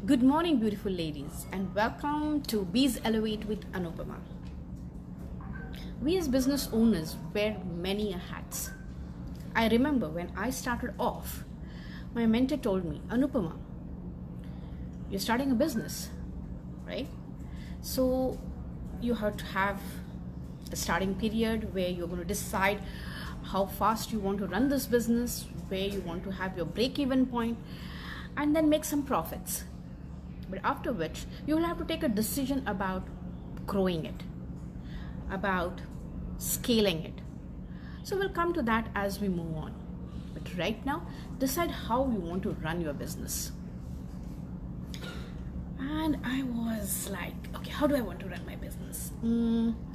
Good morning, beautiful ladies, and welcome to Bees Elevate with Anupama. We as business owners wear many hats. I remember when I started off, my mentor told me, Anupama, you're starting a business, right? So you have to have a starting period where you're going to decide how fast you want to run this business, where you want to have your break-even point, and then make some profits. But after which, you will have to take a decision about growing it, about scaling it. So we'll come to that as we move on. But right now, decide how you want to run your business. And I was like, okay, how do I want to run my business?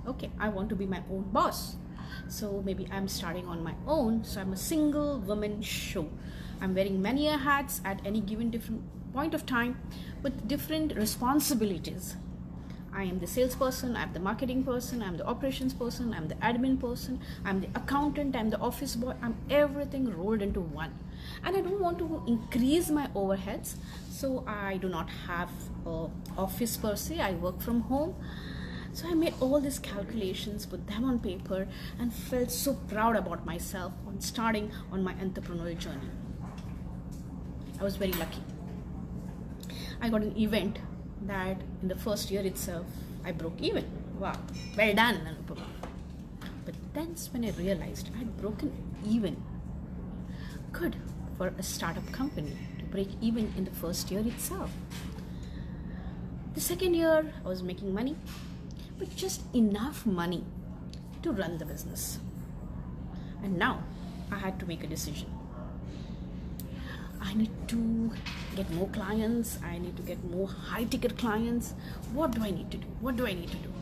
Okay, I want to be my own boss. So maybe I'm starting on my own. So I'm a single woman show. I'm wearing many hats at any given different point of time with different responsibilities. I am the salesperson, I'm the marketing person, I'm the operations person, I'm the admin person, I'm the accountant, I'm the office boy, I'm everything rolled into one. And I don't want to increase my overheads, so I do not have an office per se, I work from home. So I made all these calculations, put them on paper, and felt so proud about myself on starting on my entrepreneurial journey. I was very lucky. I got an event that in the first year itself, I broke even. Wow, well done, Anupama. But then when I realized I'd broken even, good for a startup company to break even in the first year itself. The second year, I was making money, but just enough money to run the business. And now I had to make a decision. I need to get more clients. I need to get more high-ticket clients. What do I need to do? What do I need to do?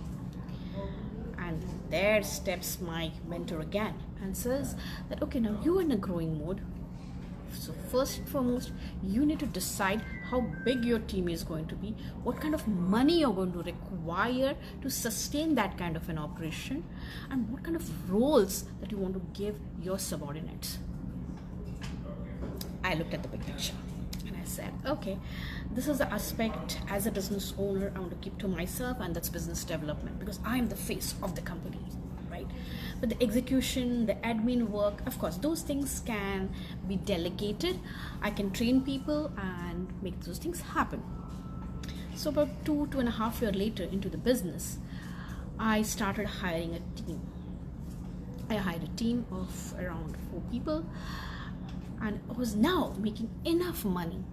And there steps my mentor again and says that, okay, now you're in a growing mode. So first and foremost, you need to decide how big your team is going to be, what kind of money you're going to require to sustain that kind of an operation, and what kind of roles that you want to give your subordinates. I looked at the big picture and I said, okay, this is the aspect as a business owner I want to keep to myself, and that's business development, because I am the face of the company, right? But the execution, the admin work, of course, those things can be delegated. I can train people and make those things happen. So about 2.5 years later into the business, I started hiring a team. I hired a team of around 4 people. And I was now making enough money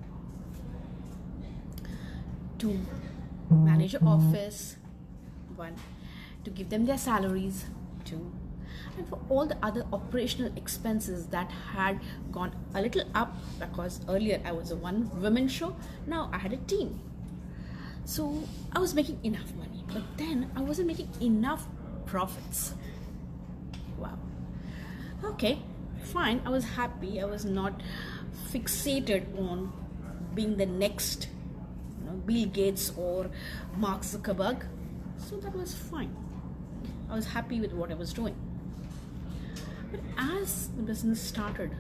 to manage an office, 1, to give them their salaries, 2, and for all the other operational expenses that had gone a little up, because earlier I was a one-woman show, now I had a team. So I was making enough money, but then I wasn't making enough profits. Wow. Okay. Fine, I was happy. I was not fixated on being the next Bill Gates or Mark Zuckerberg. So that was fine. I was happy with what I was doing. But as the business started,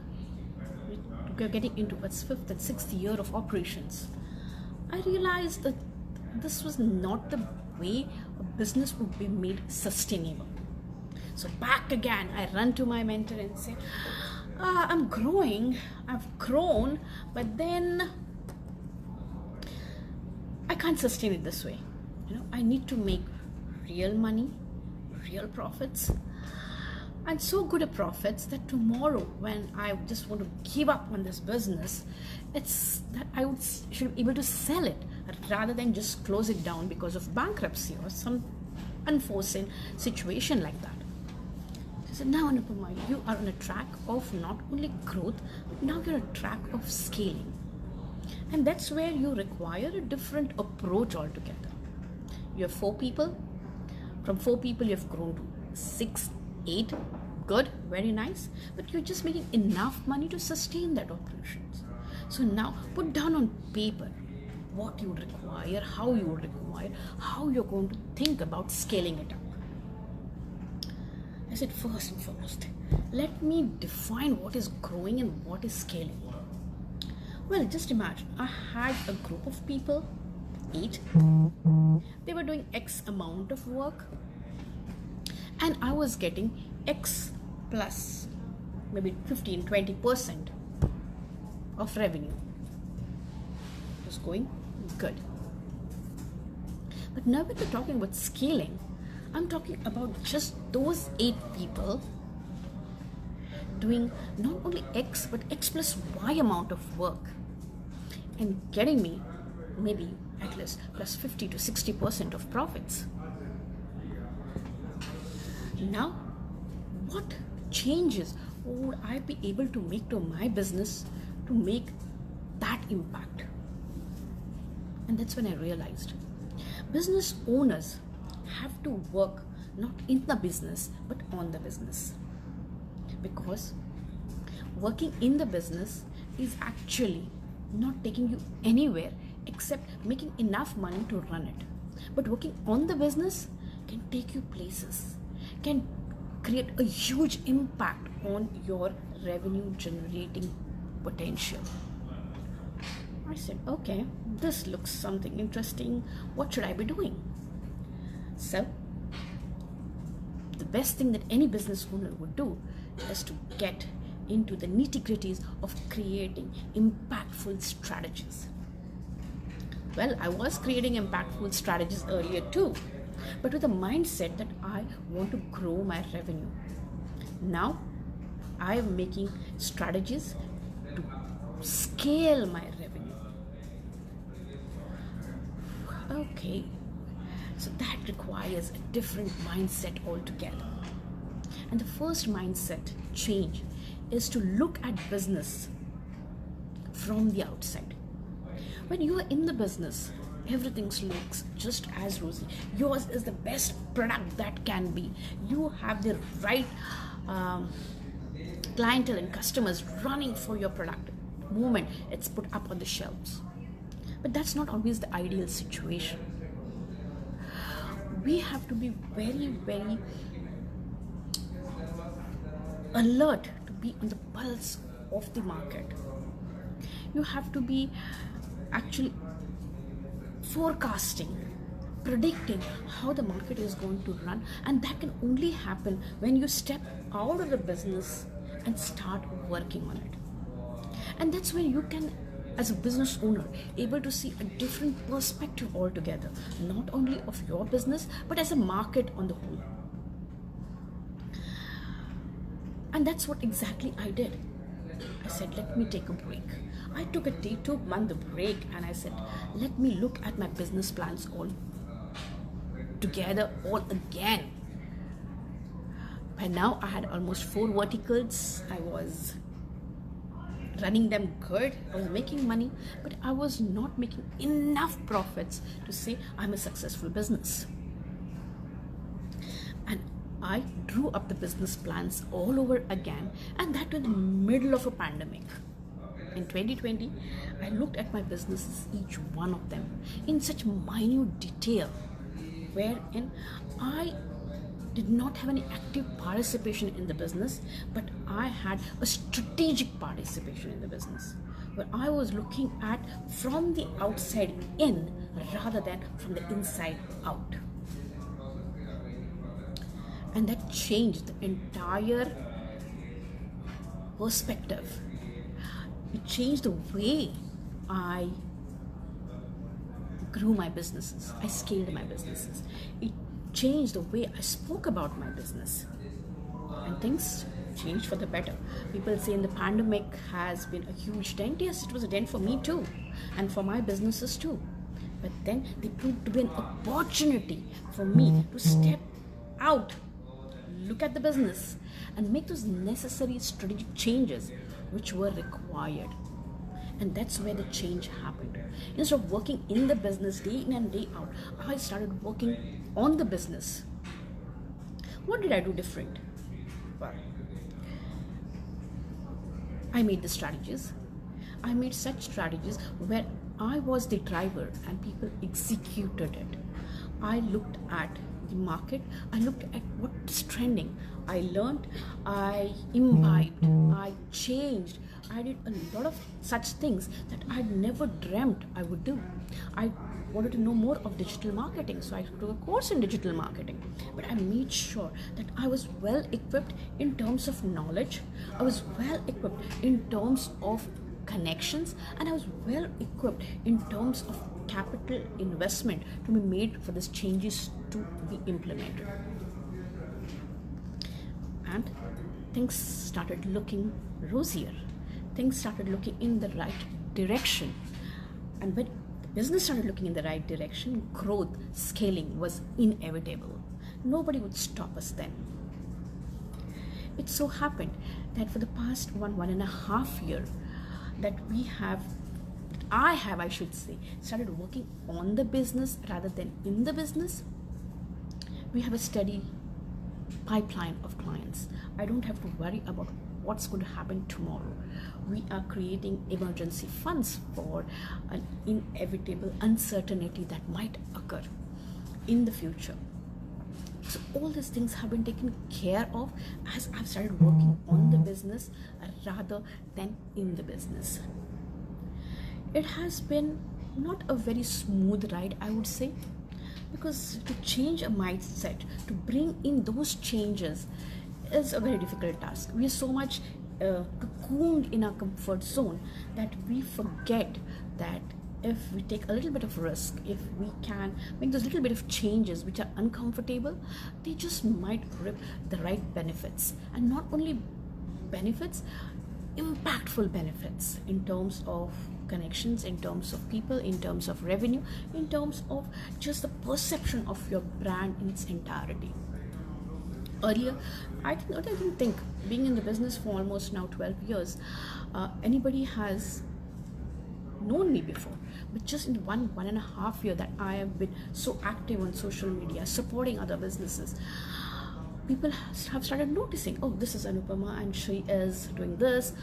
we were getting into its 5th and 6th year of operations, I realized that this was not the way a business would be made sustainable. So back again, I run to my mentor and say, I'm growing, I've grown, but then I can't sustain it this way. I need to make real money, real profits, and so good at profits that tomorrow when I just want to give up on this business, it's that I should be able to sell it rather than just close it down because of bankruptcy or some unforeseen situation like that. So now, Anupama, you are on a track of not only growth, but now you're on a track of scaling. And that's where you require a different approach altogether. You have 4 people. From 4 people, you have grown to 6, 8. Good, very nice. But you're just making enough money to sustain that operations. So now, put down on paper what you require, how you require, how you're going to think about scaling it up. I said, first and foremost, let me define what is growing and what is scaling. Well, just imagine I had a group of people, eight. They were doing X amount of work, and I was getting X plus maybe 15-20% of revenue. It was going good. But now when we're talking about scaling, I'm talking about just those 8 people doing not only X but X plus Y amount of work and getting me maybe at least plus 50 to 60% of profits. Now, what changes would I be able to make to my business to make that impact? And that's when I realized business owners have to work not in the business but on the business, because working in the business is actually not taking you anywhere except making enough money to run it. But working on the business can take you places, can create a huge impact on your revenue generating potential. I said, okay, this looks something interesting. What should I be doing? So, the best thing that any business owner would do is to get into the nitty-gritties of creating impactful strategies. Well, I was creating impactful strategies earlier too, but with a mindset that I want to grow my revenue. Now, I am making strategies to scale my revenue. Okay, so that requires a different mindset altogether. And the first mindset change is to look at business from the outside. When you are in the business, everything looks just as rosy. Yours is the best product that can be. You have the right clientele and customers running for your product the moment it's put up on the shelves. But that's not always the ideal situation. We have to be very, very alert to be on the pulse of the market. You have to be actually forecasting, predicting how the market is going to run, and that can only happen when you step out of the business and start working on it. And that's when you can, as a business owner, able to see a different perspective altogether, not only of your business but as a market on the whole. And that's what exactly I did. I said, let me take a break. I took a 2-month break and I said, let me look at my business plans all together, all again. By now I had almost 4 verticals. I was running them good. I was making money, but I was not making enough profits to say I'm a successful business. And I drew up the business plans all over again, and that in the middle of a pandemic. In 2020, I looked at my businesses, each one of them, in such minute detail, wherein I did not have any active participation in the business, but I had a strategic participation in the business, where I was looking at from the outside in rather than from the inside out. And that changed the entire perspective. It changed the way I grew my businesses. I scaled my businesses. It changed the way I spoke about my business. And things changed for the better. People say in the pandemic has been a huge dent. Yes, it was a dent for me too, and for my businesses too. But then they proved to be an opportunity for me to step out, look at the business, and make those necessary strategic changes which were required. And that's where the change happened. Instead of working in the business day in and day out, I started working on the business. What did I do different? Well, I made the strategies. I made such strategies where I was the driver and people executed it. I looked at the market. I looked at what's trending. I learned, I imbibed, I changed. I did a lot of such things that I'd never dreamt I would do. I wanted to know more of digital marketing, so I took a course in digital marketing. But I made sure that I was well equipped in terms of knowledge, I was well equipped in terms of connections, and I was well equipped in terms of capital investment to be made for these changes to be implemented. And things started looking rosier. Things started looking in the right direction. And when the business started looking in the right direction, growth, scaling was inevitable. Nobody would stop us then. It so happened that for the past 1.5 years that I should say, started working on the business rather than in the business. We have a steady pipeline of clients. I don't have to worry about what's going to happen tomorrow. We are creating emergency funds for an inevitable uncertainty that might occur in the future. So all these things have been taken care of as I've started working on the business rather than in the business. It has been not a very smooth ride, I would say, because to change a mindset, to bring in those changes is a very difficult task. We are so much cocooned in our comfort zone that we forget that if we take a little bit of risk, if we can make those little bit of changes which are uncomfortable, they just might reap the right benefits. And not only benefits, impactful benefits in terms of connections, in terms of people, in terms of revenue, in terms of just the perception of your brand in its entirety. Earlier, I didn't think, being in the business for almost now 12 years, anybody has known me before. But just in 1.5 year that I have been so active on social media, supporting other businesses, people have started noticing, oh, this is Anupama and she is doing this.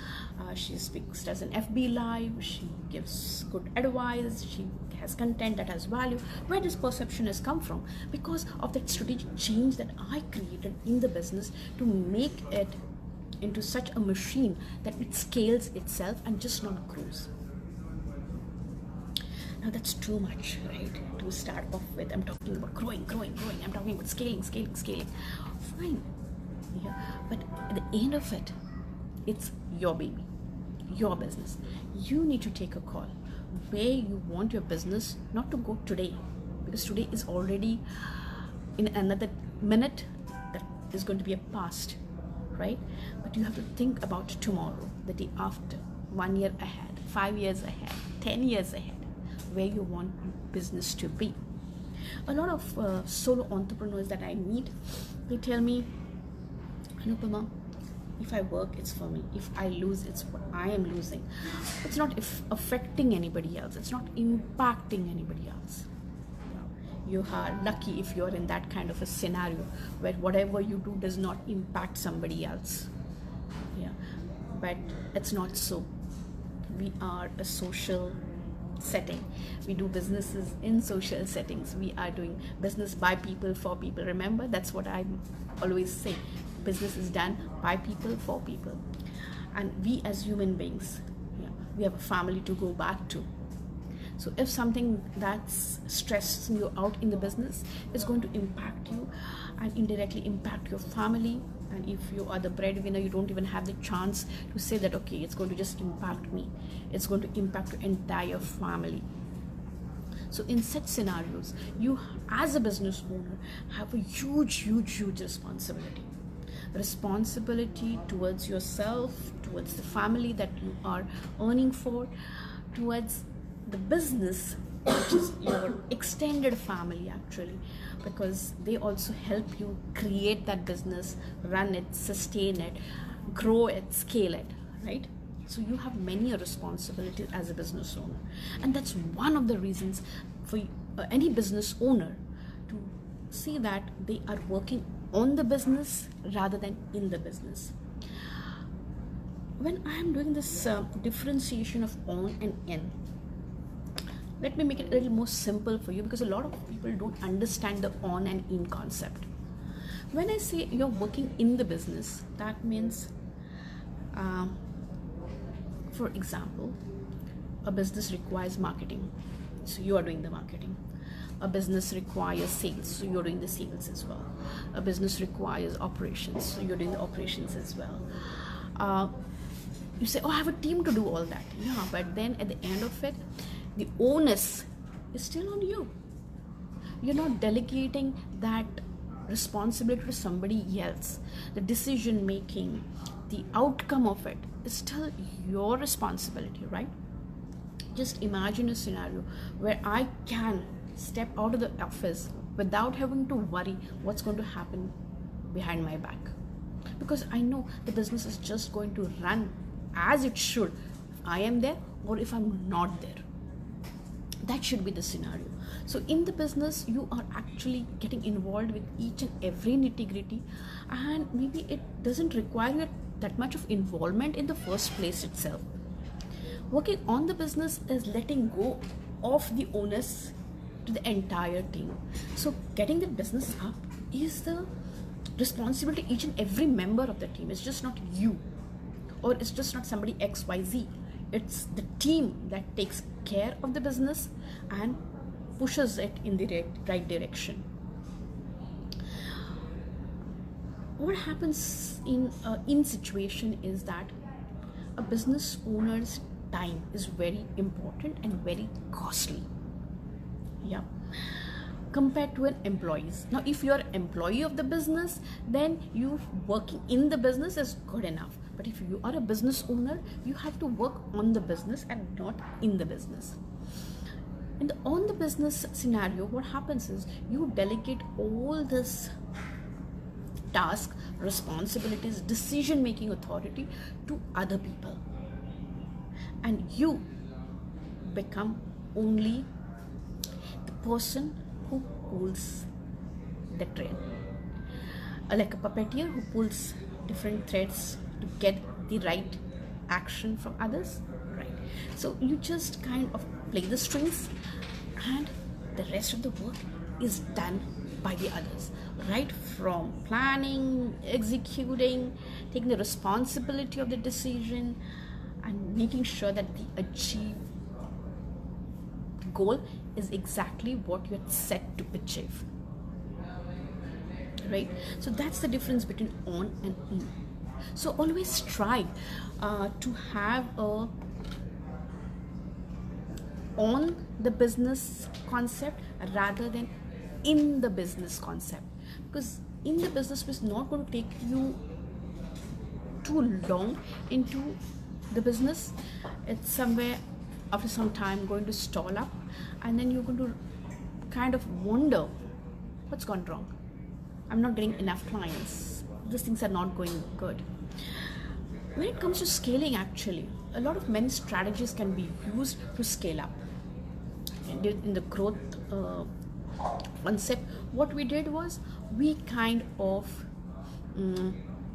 She speaks as an FB live, she gives good advice, she has content that has value. Where this perception has come from? Because of that strategic change that I created in the business to make it into such a machine that it scales itself and just not grows. Now that's too much, right? To start off with, I'm talking about growing. I'm talking about scaling. Fine. Yeah. But at the end of it, it's your baby, your business. You need to take a call where you want your business not to go today, because today is already in another minute that is going to be a past, right? But you have to think about tomorrow, the day after, 1 year ahead, 5 years ahead, 10 years ahead, where you want business to be. A lot of solo entrepreneurs that I meet, they tell me, Anupama, if I work, it's for me. If I lose, it's what I am losing. It's not affecting anybody else. It's not impacting anybody else. You are lucky if you're in that kind of a scenario where whatever you do does not impact somebody else. Yeah, but it's not so. We are a social setting. We do businesses in social settings. We are doing business by people, for people. Remember, that's what I always say. Business is done by people, for people. And we as human beings, we have a family to go back to. So if something that's stressing you out in the business is going to impact you and indirectly impact your family, and if you are the breadwinner, you don't even have the chance to say that, okay, it's going to just impact me. It's going to impact your entire family. So in such scenarios, you as a business owner have a huge responsibility. Responsibility towards yourself, towards the family that you are earning for, towards the business, which is your extended family actually, because they also help you create that business, run it, sustain it, grow it, scale it, right? So you have many responsibilities as a business owner, and that's one of the reasons for any business owner to see that they are working on the business rather than in the business. When I am doing this differentiation of on and in, Let me make it a little more simple for you, because a lot of people don't understand the on and in concept. When I say you're working in the business, that means, um, for example, a business requires marketing, so you are doing the marketing. A business requires sales, so you're doing the sales as well. A business requires operations, so you're doing the operations as well. Uh, you say, oh, I have a team to do all that. Yeah, but then at the end of it, the onus is still on you. You're not delegating that responsibility to somebody else. The decision making, the outcome of it is still your responsibility, right? Just imagine a scenario where I can step out of the office without having to worry what's going to happen behind my back, because I know the business is just going to run as it should if I am there or if I'm not there. That should be the scenario. So in the business, you are actually getting involved with each and every nitty-gritty, and maybe it doesn't require you that much of involvement in the first place itself. Working on the business is letting go of the onus to the entire team. So getting the business up is the responsibility of each and every member of the team. It's just not you, or it's just not somebody XYZ. It's the team that takes care of the business and pushes it in the right direction. What happens in situation is that a business owner's time is very important and very costly. Yeah, compared to an employee's. Now if you're an employee of the business, then you working in the business is good enough. But if you are a business owner, you have to work on the business and not in the business. In the on the business scenario, what happens is you delegate all this task, responsibilities, decision making authority to other people, and you become only the person who pulls the thread, like a puppeteer who pulls different threads to get the right action from others, right? So you just kind of play the strings, and the rest of the work is done by the others, right from planning, executing, taking the responsibility of the decision, and making sure that the achieved goal is exactly what you're set to achieve, right? So that's the difference between on and in. So always try to have a on the business concept rather than in the business concept, because in the business is not going to take you too long into the business. It's somewhere after some time going to stall up, and then you're going to kind of wonder what's gone wrong. I'm not getting enough clients, these things are not going good. When it comes to scaling, actually a lot of many strategies can be used to scale up. In the growth concept, what we did was we kind of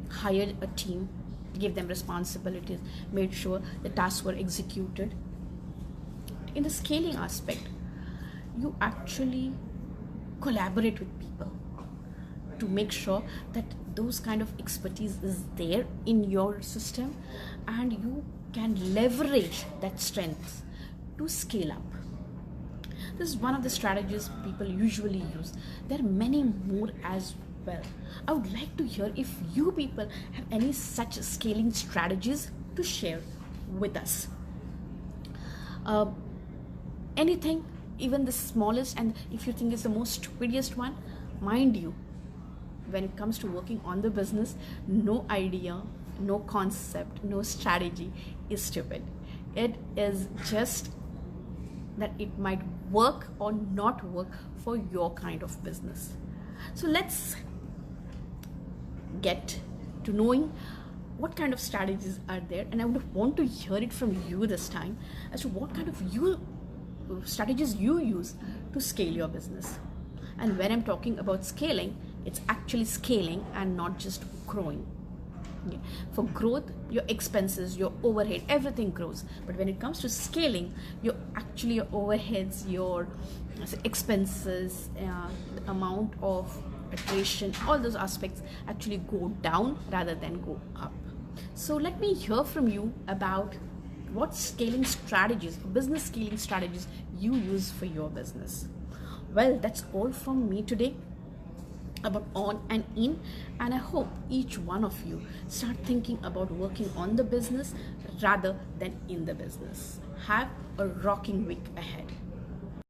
hired a team, gave them responsibilities, made sure the tasks were executed. In the scaling aspect, you actually collaborate with people to make sure that those kind of expertise is there in your system, and you can leverage that strength to scale up. This is one of the strategies people usually use. There are many more as well. I would like to hear if you people have any such scaling strategies to share with us. Anything, even the smallest, and if you think it's the most stupidest one, mind you, when it comes to working on the business, no idea, no concept, no strategy is stupid. It is just that it might work or not work for your kind of business. So let's get to knowing what kind of strategies are there, and I would want to hear it from you this time as to what kind of strategies you use to scale your business. And when I'm talking about scaling, it's actually scaling and not just growing. Okay. For growth, your expenses, your overhead, everything grows. But when it comes to scaling, your overheads, your expenses, the amount of attrition, all those aspects actually go down rather than go up. So let me hear from you about what scaling strategies, business scaling strategies you use for your business. Well, that's all from me today about on and in, and I hope each one of you start thinking about working on the business rather than in the business. Have a rocking week ahead.